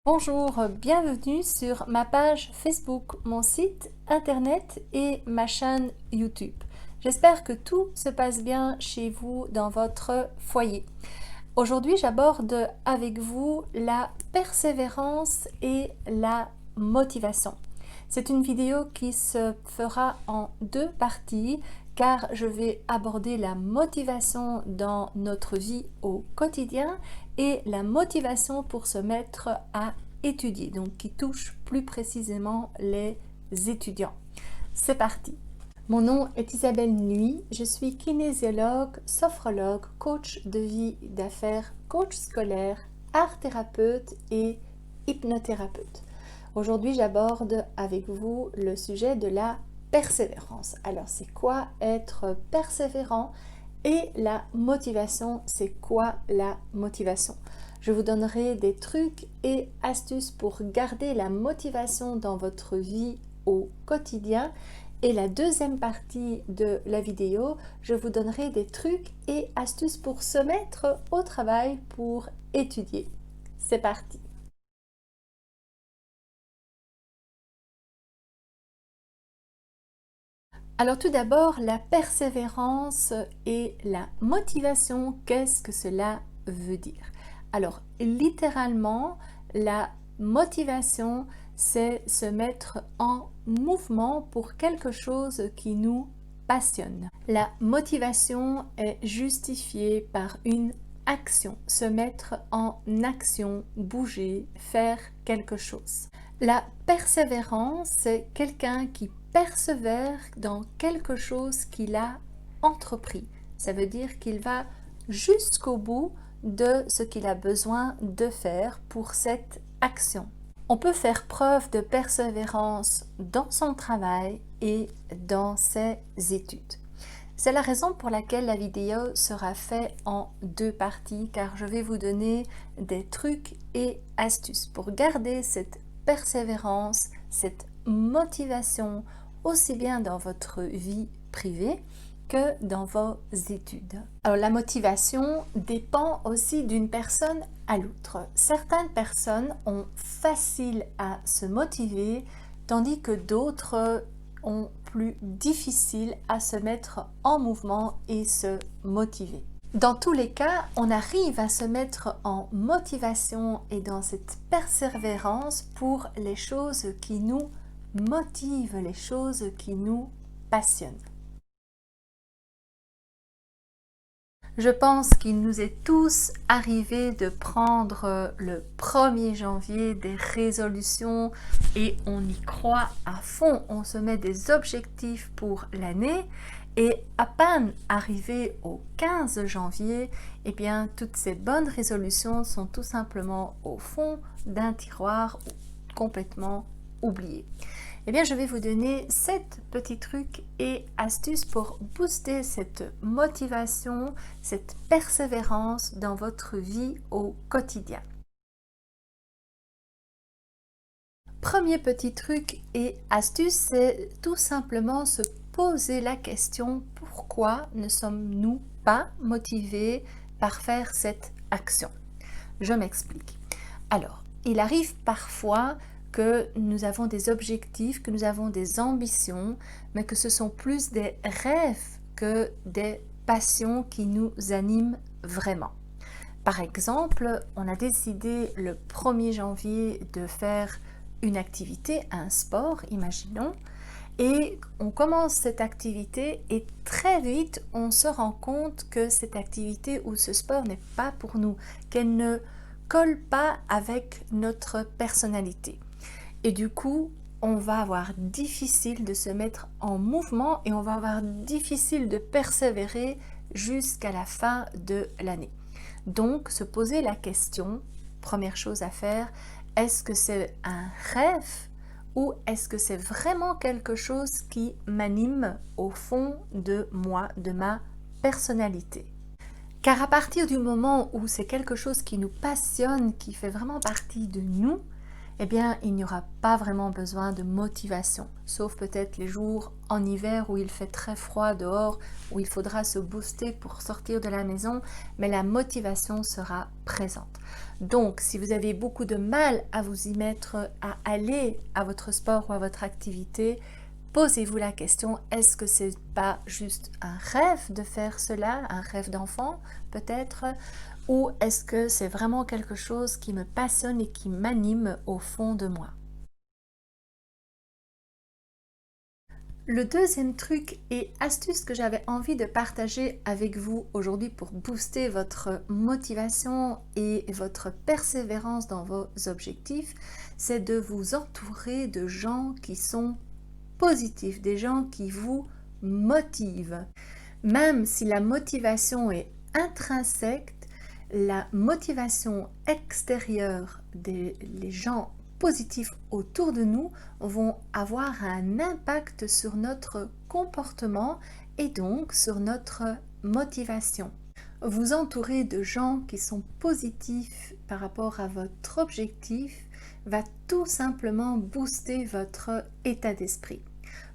Bonjour, bienvenue sur ma page Facebook, mon site internet et ma chaîne YouTube. J'espère que tout se passe bien chez vous dans votre foyer. Aujourd'hui, j'aborde avec vous la persévérance et la motivation. C'est une vidéo qui se fera en deux parties car je vais aborder la motivation dans notre vie au quotidien et la motivation pour se mettre à étudier, donc qui touche plus précisément les étudiants. C'est parti! Mon nom est Isabelle Nuy, je suis kinésiologue, sophrologue, coach de vie d'affaires, coach scolaire, art thérapeute et hypnothérapeute. Aujourd'hui, j'aborde avec vous le sujet de la persévérance. Alors, c'est quoi être persévérant? Et la motivation, c'est quoi la motivation? Je vous donnerai des trucs et astuces pour garder la motivation dans votre vie au quotidien. Et la deuxième partie de la vidéo, je vous donnerai des trucs et astuces pour se mettre au travail pour étudier. C'est parti! Alors tout d'abord, la persévérance et la motivation, qu'est-ce que cela veut dire? Alors littéralement, la motivation, c'est se mettre en mouvement pour quelque chose qui nous passionne. La motivation est justifiée par une action, se mettre en action, bouger, faire quelque chose. La persévérance, c'est quelqu'un qui persévère dans quelque chose qu'il a entrepris. Ça veut dire qu'il va jusqu'au bout de ce qu'il a besoin de faire pour cette action. On peut faire preuve de persévérance dans son travail et dans ses études. C'est la raison pour laquelle la vidéo sera faite en deux parties, car je vais vous donner des trucs et astuces pour garder cette persévérance, cette motivation, aussi bien dans votre vie privée que dans vos études. Alors la motivation dépend aussi d'une personne à l'autre. Certaines personnes ont facile à se motiver, tandis que d'autres ont plus difficile à se mettre en mouvement et se motiver. Dans tous les cas, on arrive à se mettre en motivation et dans cette persévérance pour les choses qui nous motivent, les choses qui nous passionnent. Je pense qu'il nous est tous arrivé de prendre le 1er janvier des résolutions et on y croit à fond, on se met des objectifs pour l'année et à peine arrivé au 15 janvier, eh bien toutes ces bonnes résolutions sont tout simplement au fond d'un tiroir complètement oubliées. Eh bien, je vais vous donner 7 petits trucs et astuces pour booster cette motivation, cette persévérance dans votre vie au quotidien. Premier petit truc et astuce, c'est tout simplement se poser la question pourquoi ne sommes-nous pas motivés par faire cette action? Je m'explique. Alors, il arrive parfois que nous avons des objectifs, que nous avons des ambitions, mais que ce sont plus des rêves que des passions qui nous animent vraiment. Par exemple, on a décidé le 1er janvier de faire une activité, un sport, imaginons, et on commence cette activité et très vite on se rend compte que cette activité ou ce sport n'est pas pour nous, qu'elle ne colle pas avec notre personnalité. Et du coup, on va avoir difficile de se mettre en mouvement et on va avoir difficile de persévérer jusqu'à la fin de l'année. Donc, se poser la question, première chose à faire, est-ce que c'est un rêve ou est-ce que c'est vraiment quelque chose qui m'anime au fond de moi, de ma personnalité? Car à partir du moment où c'est quelque chose qui nous passionne, qui fait vraiment partie de nous, eh bien, il n'y aura pas vraiment besoin de motivation, sauf peut-être les jours en hiver où il fait très froid dehors, où il faudra se booster pour sortir de la maison, mais la motivation sera présente. Donc, si vous avez beaucoup de mal à vous y mettre, à aller à votre sport ou à votre activité, posez-vous la question, est-ce que c'est pas juste un rêve de faire cela, un rêve d'enfant peut-être, ou est-ce que c'est vraiment quelque chose qui me passionne et qui m'anime au fond de moi? Le deuxième truc et astuce que j'avais envie de partager avec vous aujourd'hui pour booster votre motivation et votre persévérance dans vos objectifs, c'est de vous entourer de gens qui sont positifs, des gens qui vous motivent. Même si la motivation est intrinsèque, la motivation extérieure des les gens positifs autour de nous vont avoir un impact sur notre comportement et donc sur notre motivation. Vous entourer de gens qui sont positifs par rapport à votre objectif va tout simplement booster votre état d'esprit.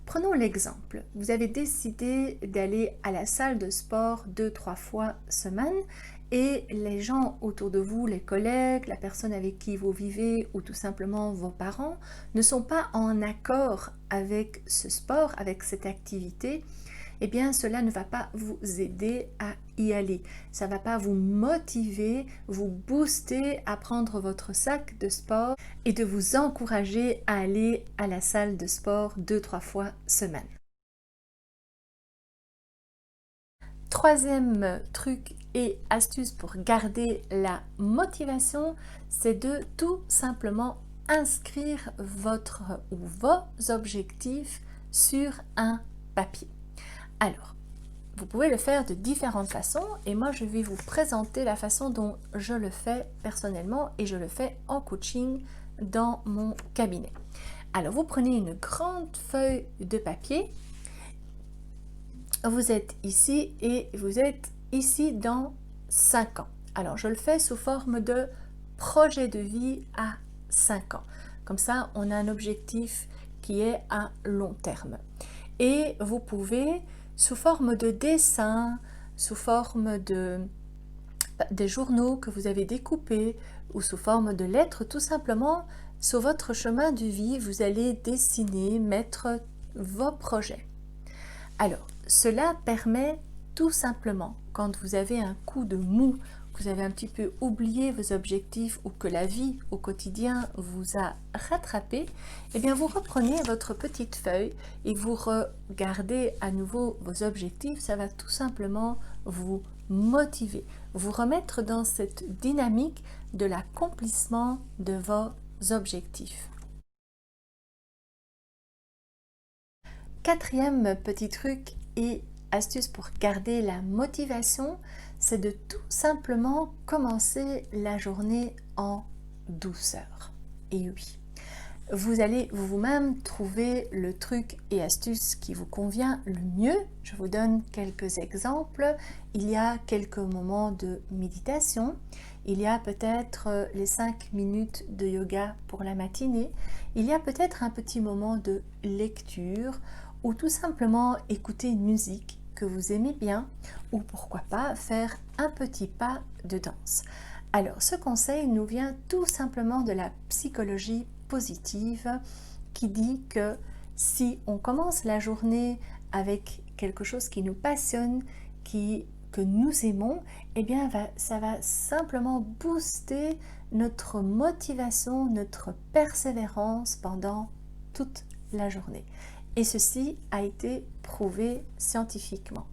Prenons l'exemple, vous avez décidé d'aller à la salle de sport 2-3 fois semaine et les gens autour de vous, les collègues, la personne avec qui vous vivez ou tout simplement vos parents ne sont pas en accord avec ce sport, avec cette activité, eh bien cela ne va pas vous aider à y aller. Ça ne va pas vous motiver, vous booster à prendre votre sac de sport et de vous encourager à aller à la salle de sport 2-3 fois semaine. Troisième truc et astuce pour garder la motivation, c'est de tout simplement inscrire votre ou vos objectifs sur un papier. Alors, vous pouvez le faire de différentes façons et moi je vais vous présenter la façon dont je le fais personnellement et je le fais en coaching dans mon cabinet. Alors vous prenez une grande feuille de papier, vous êtes ici et vous êtes ici dans 5 ans. Alors je le fais sous forme de projet de vie à 5 ans. Comme ça on a un objectif qui est à long terme. Et vous pouvez sous forme de dessin, sous forme des journaux que vous avez découpés ou sous forme de lettres, tout simplement, sur votre chemin de vie, vous allez dessiner, mettre vos projets. Alors, cela permet tout simplement, quand vous avez un coup de mou, que vous avez un petit peu oublié vos objectifs ou que la vie au quotidien vous a rattrapé, eh bien vous reprenez votre petite feuille et vous regardez à nouveau vos objectifs. Ça va tout simplement vous motiver, vous remettre dans cette dynamique de l'accomplissement de vos objectifs. Quatrième petit truc et astuce pour garder la motivation, c'est de tout simplement commencer la journée en douceur. Et oui, vous allez vous-même trouver le truc et astuce qui vous convient le mieux. Je vous donne quelques exemples. Il y a quelques moments de méditation. Il y a peut-être les 5 minutes de yoga pour la matinée. Il y a peut-être un petit moment de lecture ou tout simplement écouter une musique que vous aimez bien ou pourquoi pas faire un petit pas de danse. Alors ce conseil nous vient tout simplement de la psychologie positive qui dit que si on commence la journée avec quelque chose qui nous passionne, que nous aimons, eh bien ça va simplement booster notre motivation, notre persévérance pendant toute la journée. Et ceci a été prouvé scientifiquement.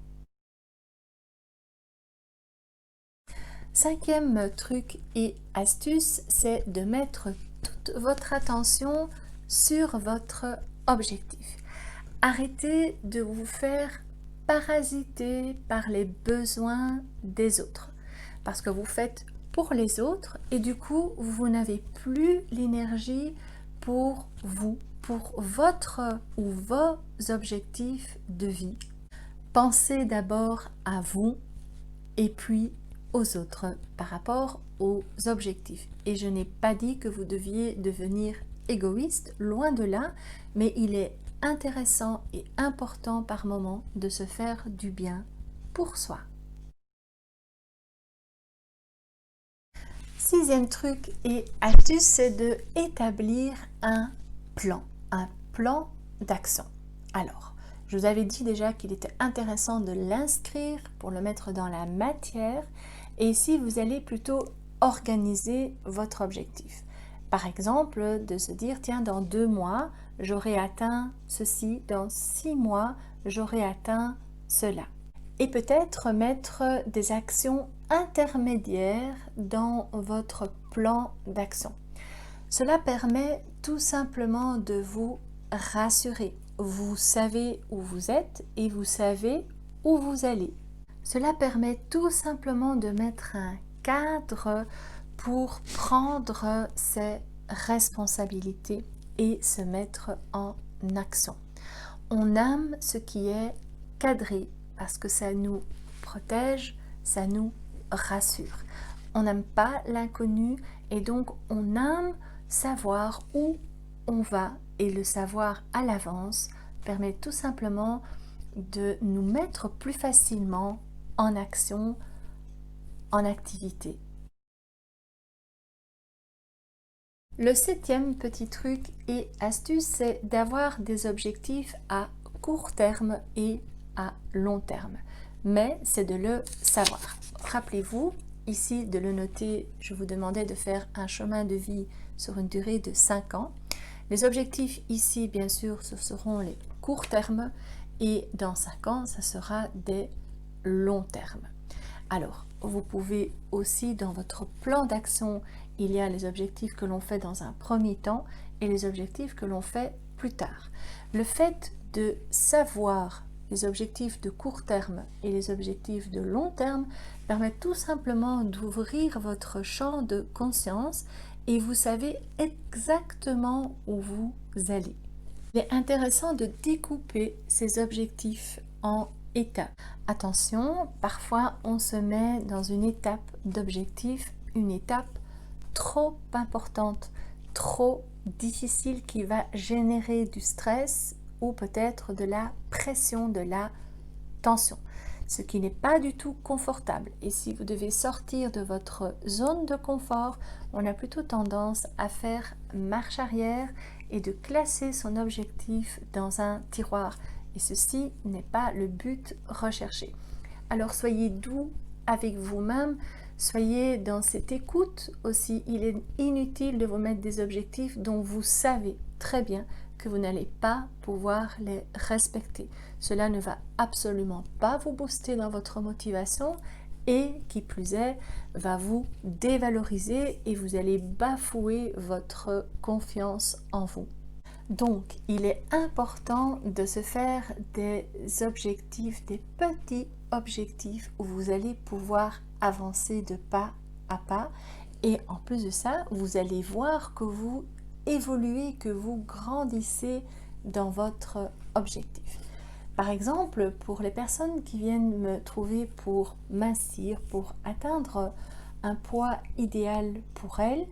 Cinquième truc et astuce, c'est de mettre toute votre attention sur votre objectif. Arrêtez de vous faire parasiter par les besoins des autres. Parce que vous faites pour les autres et du coup, vous n'avez plus l'énergie pour vous, pour votre ou vos objectifs de vie. Pensez d'abord à vous et puis aux autres par rapport aux objectifs. Et je n'ai pas dit que vous deviez devenir égoïste, loin de là, mais il est intéressant et important par moment de se faire du bien pour soi. Sixième truc et astuce, c'est de établir un plan d'action. Alors, je vous avais dit déjà qu'il était intéressant de l'inscrire pour le mettre dans la matière, et ici vous allez plutôt organiser votre objectif. Par exemple, de se dire, tiens, dans 2 mois, j'aurai atteint ceci, dans 6 mois, j'aurai atteint cela. Et peut-être mettre des actions intermédiaires dans votre plan d'action. Cela permet tout simplement de vous rassurer. Vous savez où vous êtes et vous savez où vous allez. Cela permet tout simplement de mettre un cadre pour prendre ses responsabilités et se mettre en action. On aime ce qui est cadré parce que ça nous protège, ça nous rassure. On n'aime pas l'inconnu et donc on aime savoir où on va, et le savoir à l'avance permet tout simplement de nous mettre plus facilement en action, en activité. Le 7e petit truc et astuce, c'est d'avoir des objectifs à court terme et à long terme. Mais c'est de le savoir. Rappelez-vous, ici de le noter, je vous demandais de faire un chemin de vie sur une durée de 5 ans. Les objectifs ici, bien sûr, ce seront les courts termes et dans 5 ans, ça sera des longs termes. Alors, vous pouvez aussi, dans votre plan d'action, il y a les objectifs que l'on fait dans un premier temps et les objectifs que l'on fait plus tard. Le fait de savoir les objectifs de court terme et les objectifs de long terme permet tout simplement d'ouvrir votre champ de conscience et vous savez exactement où vous allez. Il est intéressant de découper ces objectifs en étapes. Attention, parfois on se met dans une étape d'objectif, une étape trop importante, trop difficile qui va générer du stress ou peut-être de la pression, de la tension, ce qui n'est pas du tout confortable. Et si vous devez sortir de votre zone de confort, on a plutôt tendance à faire marche arrière et de classer son objectif dans un tiroir. Et ceci n'est pas le but recherché. Alors soyez doux avec vous-même, soyez dans cette écoute aussi. Il est inutile de vous mettre des objectifs dont vous savez très bien que vous n'allez pas pouvoir les respecter. Cela ne va absolument pas vous booster dans votre motivation et qui plus est, va vous dévaloriser et vous allez bafouer votre confiance en vous. Donc, il est important de se faire des objectifs, des petits objectifs où vous allez pouvoir avancer de pas à pas. Et en plus de ça, vous allez voir que vous évoluez, que vous grandissez dans votre objectif. Par exemple, pour les personnes qui viennent me trouver pour mincir, pour atteindre un poids idéal pour elles,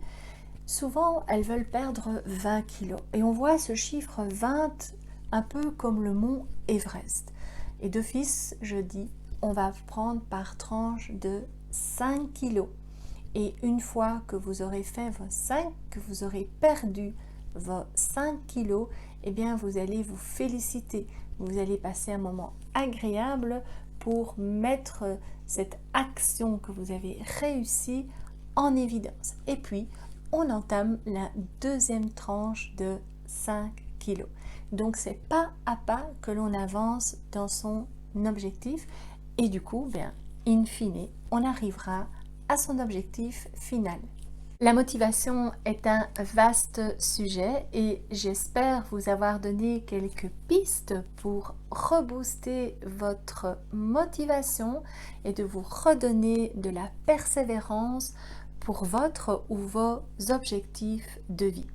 souvent, elles veulent perdre 20 kilos et on voit ce chiffre 20 un peu comme le mont Everest. Et d'office, je dis, on va prendre par tranche de 5 kilos. Et une fois que vous aurez fait vos 5, que vous aurez perdu vos 5 kilos, eh bien, vous allez vous féliciter. Vous allez passer un moment agréable pour mettre cette action que vous avez réussi en évidence. Et puis, on entame la deuxième tranche de 5 kilos. Donc, c'est pas à pas que l'on avance dans son objectif et du coup, bien, in fine, on arrivera à son objectif final. La motivation est un vaste sujet et j'espère vous avoir donné quelques pistes pour rebooster votre motivation et de vous redonner de la persévérance pour votre ou vos objectifs de vie.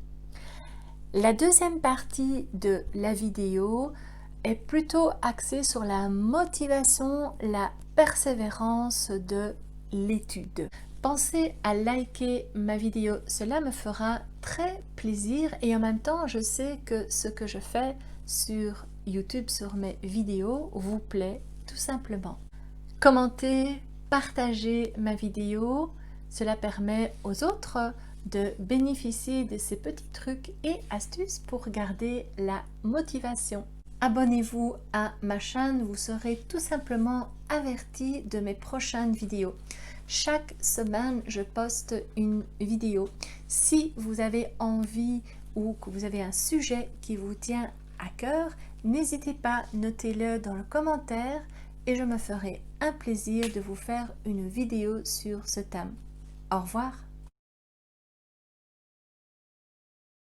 La deuxième partie de la vidéo est plutôt axée sur la motivation, la persévérance de l'étude. Pensez à liker ma vidéo, cela me fera très plaisir et en même temps je sais que ce que je fais sur YouTube, sur mes vidéos, vous plaît tout simplement. Commentez, partagez ma vidéo, cela permet aux autres de bénéficier de ces petits trucs et astuces pour garder la motivation. Abonnez-vous à ma chaîne, vous serez tout simplement averti de mes prochaines vidéos. Chaque semaine, je poste une vidéo. Si vous avez envie ou que vous avez un sujet qui vous tient à cœur, n'hésitez pas, notez-le dans le commentaire et je me ferai un plaisir de vous faire une vidéo sur ce thème. Au revoir.